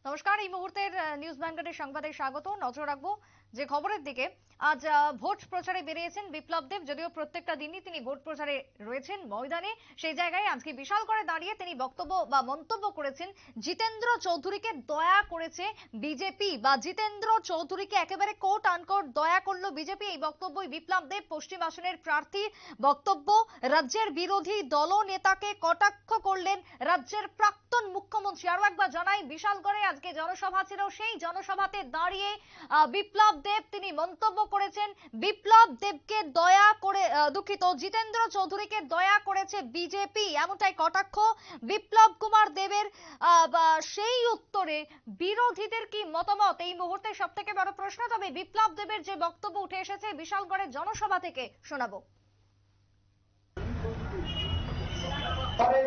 নমস্কার, এই মুহূর্তের নিউজ ভ্যানগার্ডের সংবাদে স্বাগত। নজর রাখবো যে খবরের দিকে। আজ ভোট প্রচারে বেরিয়েছেন বিপ্লব দেব। যদিও প্রত্যেকটা দিনই তিনি ভোট প্রচারে রয়েছেন ময়দানে, সেই জায়গায় আজকে বিশাল করে দাঁড়িয়ে তিনি বক্তব্য বা মন্তব্য করেছেন জিতেন্দ্র চৌধুরীকে দয়া করেছে বিজেপি, বা জিতেন্দ্র চৌধুরীকে একেবারে কোট আনকোট দয়া করলো বিজেপি। এই বক্তব্যই বিপ্লব দেব, পশ্চিম আসনের প্রার্থী। বক্তব্য, রাজ্যের বিরোধী দলনেতাকে কটাক্ষ করলেন রাজ্যের প্রাক্তন মুখ্যমন্ত্রী। আরো একবার জানাই, বিশাল করে আজকে জনসভা ছিল, সেই জনসভাতে দাঁড়িয়ে বিপ্লব দেব তিনি মন্তব্য করেছেন বিপ্লব দেবকে দয়া করে, দুঃখিত, জিতেন্দ্র চৌধুরীকে দয়া করেছে বিজেপি, এমনটাই কটাক্ষ বিপ্লব কুমার দেবের। সেই উত্তরে বিরোধীদের কি মতামত, এই মুহূর্তে সব থেকে বড় প্রশ্ন। তবে বিপ্লব দেবের যে বক্তব্য উঠে এসেছে বিশালগড়ের জনসভা থেকে, শোনাবো।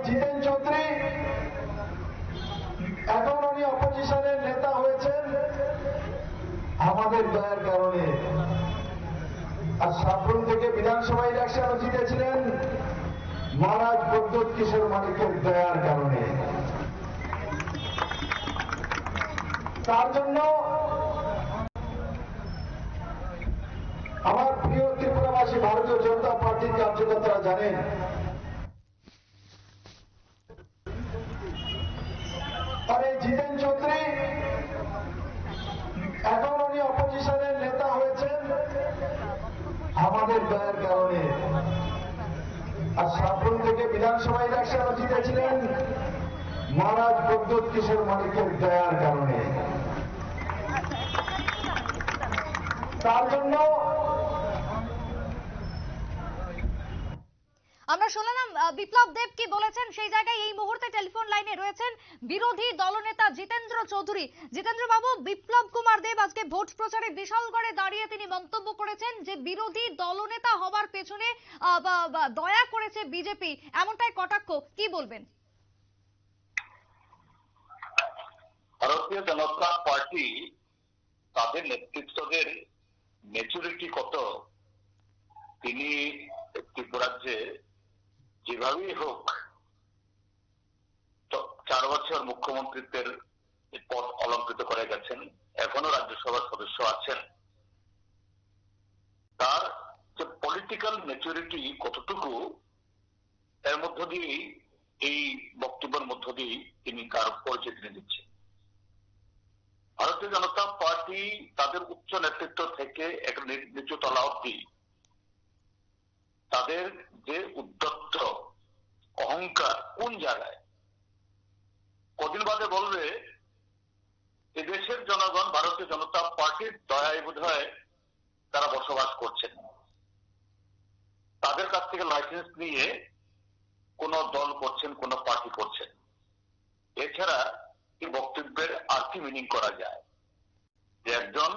জিতেন চৌধুরী এখন উনি অপোজিশনের নেতা হয়েছেন আমাদের দয়ার কারণে, আর সাফরুন থেকে বিধানসভা ইলেকশনে জিতেছিলেন মহারাজ প্রদ্যোৎ কিশোর মালিকের দয়ার কারণে। তার জন্য আমার প্রিয় ত্রিপুরাবাসী ভারতীয় জনতা পার্টির কার্যকর্তারা জানেন, জিতেন চৌধুরী এখন উনি অপোজিশনের নেতা হয়েছেন আমাদের দয়ার কারণে, আর সাফরুন থেকে বিধানসভা ইলেকশনে জিতেছিলেন মহারাজ প্রদ্যোৎ কিশোর মালিকের দয়ার কারণে। তার জন্য আমরা শুনলাম বিপ্লব দেব কি বলেছেন। সেই জায়গায় এই মুহূর্তে টেলিফোন লাইনে রয়েছেন বিরোধী দলনেতা জিতেন্দ্র চৌধুরী। জিতেন্দ্র বাবু, বিপ্লব কুমার দেব আজকে ভোট প্রচারে বিশালগড়ে দাঁড়িয়ে তিনি মন্তব্য করেছেন যে বিরোধী দলনেতা হবার পেছনে দয়া করেছে বিজেপি, এমনটাই কটাক্ষ, কি বলবেন? ভারতীয় জনতা পার্টি তাদের নেতৃত্বদের ম্যাচুরিটি কত, তিনি ত্রিপুরাজ্যে যেভাবেই হোক 4 বছর মুখ্যমন্ত্রীত্বের পদ অলঙ্কৃত করে গেছেন, এখনো রাজ্যসভার সদস্য আছেন। তার যে পলিটিক্যাল ম্যাচুরিটি কতটুকু, এর মধ্য দিয়েই এই বক্তব্যের মধ্য দিয়েই তিনি তার পরিচয় তিনি দিচ্ছেন। ভারতীয় জনতা পার্টি তাদের উচ্চ নেতৃত্ব থেকে এক নিচু তলা অব্দি তাদের যে উদ্যত্ত অহংকার কোন জায়গায়, কদিন বাদে বলবে এদেশের জনগণ ভারতীয় জনতা পার্টির দয়ায় বোধহয় তারা বসবাস করছেন, তাদের কাছ থেকে লাইসেন্স নিয়ে কোন দল করছেন, কোন পার্টি করছেন। এছাড়া এই বক্তব্যের আর কি মিনিং করা যায় যে একজন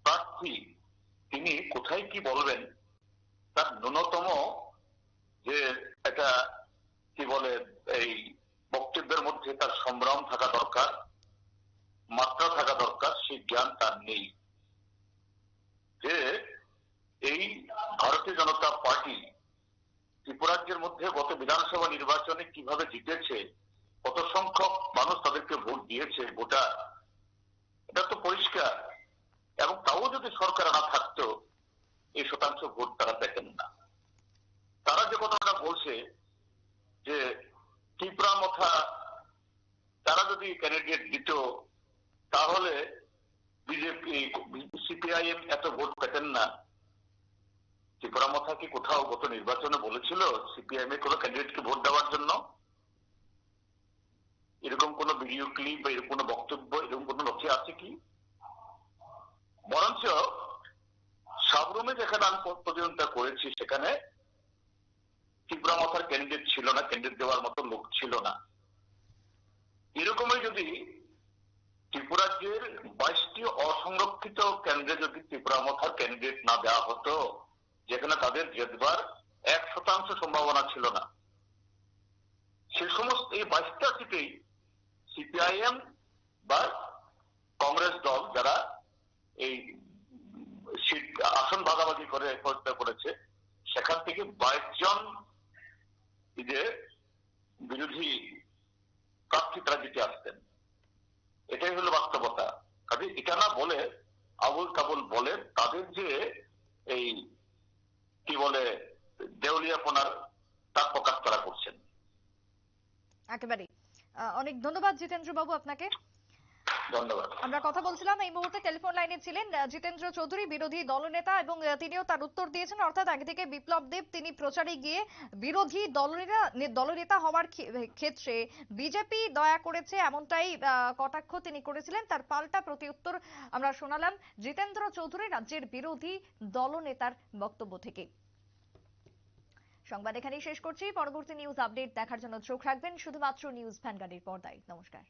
প্রার্থী তিনি কোথায় কি বলবেন, তার ন্যূনতম যে একটা কি বলে এই বক্তব্যের মধ্যে তার সংগ্রাম থাকা দরকার, মাত্রা থাকা দরকার, সেই জ্ঞান তার নেই। যে এই ভারতীয় জনতা পার্টি ত্রিপুরাজ্যের মধ্যে গত বিধানসভা নির্বাচনে কিভাবে জিতেছে, কত সংখ্যক মানুষ তাদেরকে ভোট দিয়েছে, ভোটার, এটা তো পরিষ্কার। এবং তাও যদি সরকার না থাকতো এই শতাংশ ভোট তারা পেতেন না। তারা যে কথাটা বলছে যে ত্রিপুরা মথা তারা যদি ক্যান্ডিডেট দিত তাহলে বিজেপি সিপিআইএম এত ভোট পেতেন না। ত্রিপুরা মথা কি কোথাও গত নির্বাচনে বলেছিল সিপিআইএম এর কোন ক্যান্ডিডেটকে ভোট দেওয়ার জন্য? এরকম কোন ভিডিও ক্লিপ বা এরকম কোন বক্তব্য, এরকম কোন লক্ষ্য আছে কি? বরঞ্চ সাবরুমে যেখানে আমি প্রতিদ্বন্দ্বিতা করেছি সেখানে ত্রিপুরা মথার ক্যান্ডিডেট ছিল না, ক্যান্ডিডেট দেওয়ার মতো লোক ছিল না। এরকমই যদি ত্রিপুরাজ্যের 22টি অসংরক্ষিত কেন্দ্রে যদি ত্রিপুরা মথার ক্যান্ডিডেট না দেওয়া হতো, যেখানে তাদের জেতবার 1% সম্ভাবনা ছিল না, সে সমস্ত এই 22টা সিটেই সিপিআইএম বা কংগ্রেস দল যারা এই সিট আসন ভাগাভাগি করে করেছে, সেখান থেকে 22 জন যে বিরোধী প্রার্থী তারা জিতে আসতেন। এটাই হলো বাস্তবতা। কাজে এটা না বলে আবুল তাবুল বলে তাদের যে এই কি বলে দেউলিয়াপনার তার প্রকাশ তারা করছেন। একেবারে অনেক ধন্যবাদ জিতেন্দ্র বাবু আপনাকে। ধন্যবাদ। আমরা কথা বলছিলাম, এই মুহূর্তে টেলিফোন লাইনে ছিলেন জিতেন্দ্র চৌধুরী, বিরোধী দলনেতা, এবং তিনিও তার উত্তর দিয়েছেন। অর্থাৎ একদিকে বিপ্লব দেব তিনি প্রচারে গিয়ে বিরোধী দলনেতা হওয়ার ক্ষেত্রে বিজেপি দয়া করেছে এমনটাই কটাক্ষ তিনি করেছিলেন। তার পাল্টা প্রতিউত্তর আমরা শোনালাম জিতেন্দ্র চৌধুরী রাজ্যের বিরোধী দলনেতার বক্তব্য থেকে। সংবাদ এখানেই শেষ করছি। পরবর্তী নিউজ আপডেট দেখার জন্য চোখ রাখবেন শুধুমাত্র নিউজ ভ্যানগার্ডের পর্দায়। নমস্কার।